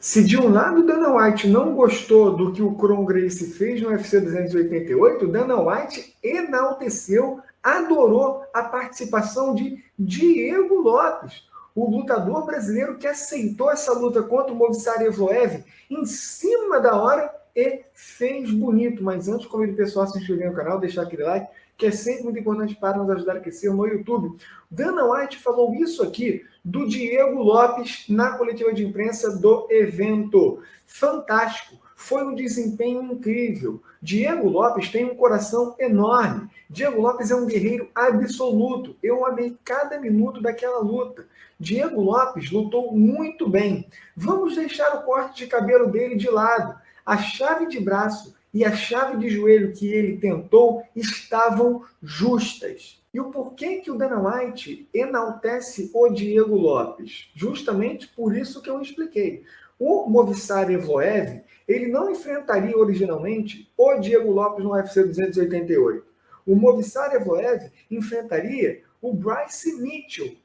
Se de um lado Dana White não gostou do que o Kron Gracie fez no UFC 288, Dana White enalteceu, adorou a participação de Diego Lopes, o lutador brasileiro que aceitou essa luta contra o Movsar Evloev em cima da hora e fez bonito. Mas antes, convido o pessoal a se inscrever no canal, deixar aquele like, que é sempre muito importante para nos ajudar a crescer no YouTube. Dana White falou isso aqui do Diego Lopes na coletiva de imprensa do evento. Fantástico, foi um desempenho incrível. Diego Lopes tem um coração enorme. Diego Lopes é um guerreiro absoluto. Eu amei cada minuto daquela luta. Diego Lopes lutou muito bem. Vamos deixar o corte de cabelo dele de lado. A chave de braço e a chave de joelho que ele tentou estavam justas. E o porquê que o Dana White enaltece o Diego Lopes? Justamente por isso que eu expliquei. O Movsar Evloev, ele não enfrentaria originalmente o Diego Lopes no UFC 288. O Movsar Evloev enfrentaria o Bryce Mitchell.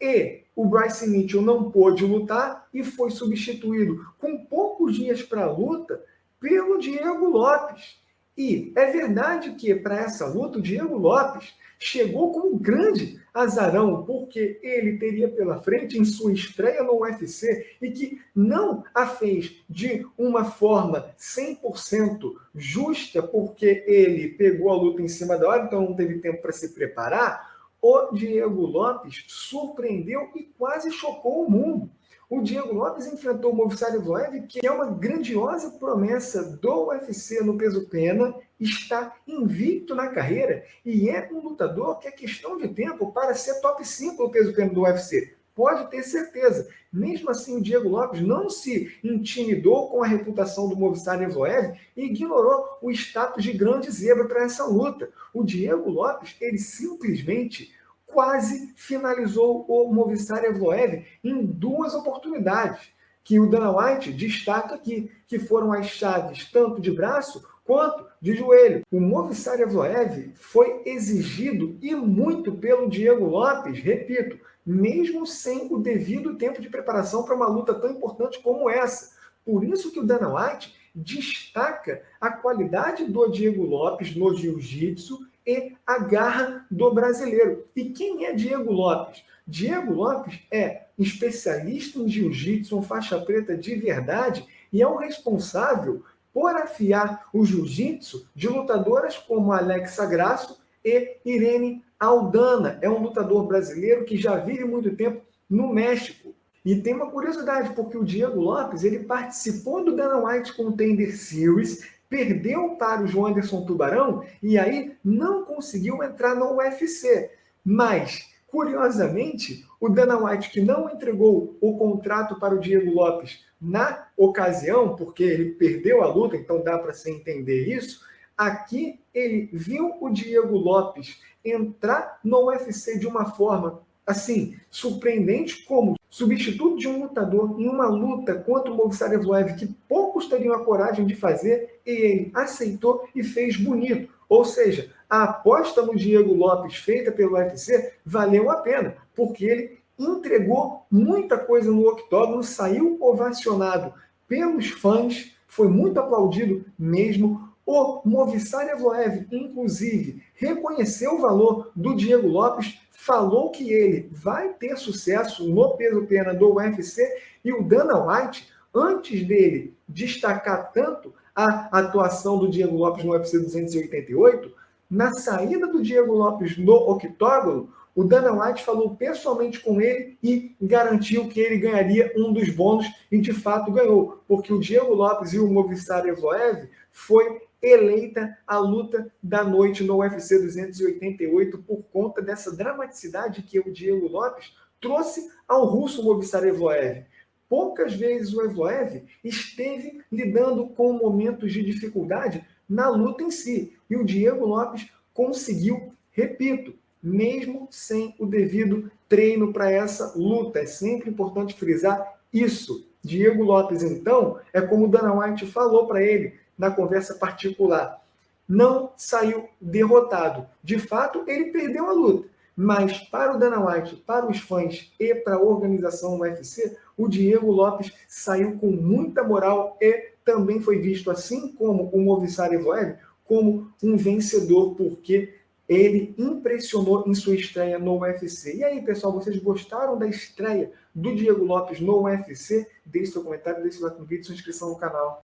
E o Bryce Mitchell não pôde lutar e foi substituído com poucos dias para a luta pelo Diego Lopes. E é verdade que para essa luta o Diego Lopes chegou com um grande azarão, porque ele teria pela frente em sua estreia no UFC e que não a fez de uma forma 100% justa, porque ele pegou a luta em cima da hora, então não teve tempo para se preparar. O Diego Lopes surpreendeu e quase chocou o mundo. O Diego Lopes enfrentou o Movsar Evloev, que é uma grandiosa promessa do UFC no peso-pena, está invicto na carreira e é um lutador que é questão de tempo para ser top 5 no peso-pena do UFC. Pode ter certeza. Mesmo assim, o Diego Lopes não se intimidou com a reputação do Movsar Evloev e ignorou o status de grande zebra para essa luta. O Diego Lopes, ele simplesmente quase finalizou o Movsar Evloev em duas oportunidades, que o Dana White destaca aqui, que foram as chaves tanto de braço quanto de joelho. O Movsar Evloev foi exigido e muito pelo Diego Lopes, repito, mesmo sem o devido tempo de preparação para uma luta tão importante como essa. Por isso que o Dana White destaca a qualidade do Diego Lopes no jiu-jitsu e a garra do brasileiro. E quem é Diego Lopes? Diego Lopes é especialista em jiu-jitsu, um faixa preta de verdade, e é o responsável por afiar o jiu-jitsu de lutadoras como Alexa Grasso e Irene Aldana. É um lutador brasileiro que já vive muito tempo no México. E tem uma curiosidade, porque o Diego Lopes ele participou do Dana White Contender Series, perdeu para o João Anderson Tubarão e aí não conseguiu entrar no UFC. Mas, curiosamente, o Dana White, que não entregou o contrato para o Diego Lopes na ocasião, porque ele perdeu a luta, então dá para se entender isso, aqui ele viu o Diego Lopes entrar no UFC de uma forma assim, surpreendente, como substituto de um lutador em uma luta contra o Movsar Evloev que poucos teriam a coragem de fazer, e ele aceitou e fez bonito. Ou seja, a aposta no Diego Lopes feita pelo UFC valeu a pena, porque ele entregou muita coisa no octógono, saiu ovacionado pelos fãs, foi muito aplaudido mesmo. O Movsar Evloev, inclusive, reconheceu o valor do Diego Lopes, falou que ele vai ter sucesso no peso-pena do UFC, e o Dana White, antes dele destacar tanto a atuação do Diego Lopes no UFC 288, na saída do Diego Lopes no octógono, o Dana White falou pessoalmente com ele e garantiu que ele ganharia um dos bônus, e de fato ganhou, porque o Diego Lopes e o Movsar Evloev foi eleita a luta da noite no UFC 288 por conta dessa dramaticidade que o Diego Lopes trouxe ao russo Movsar Evloev. Poucas vezes o Evloev esteve lidando com momentos de dificuldade na luta em si, e o Diego Lopes conseguiu, repito, mesmo sem o devido treino para essa luta. É sempre importante frisar isso. Diego Lopes, então, é como o Dana White falou para ele na conversa particular, não saiu derrotado. De fato, ele perdeu a luta. Mas para o Dana White, para os fãs e para a organização do UFC, o Diego Lopes saiu com muita moral e também foi visto, assim como o Movsar Evloev, como um vencedor, porque ele impressionou em sua estreia no UFC. E aí, pessoal, vocês gostaram da estreia do Diego Lopes no UFC? Deixe seu comentário, deixe seu like no vídeo e sua inscrição no canal.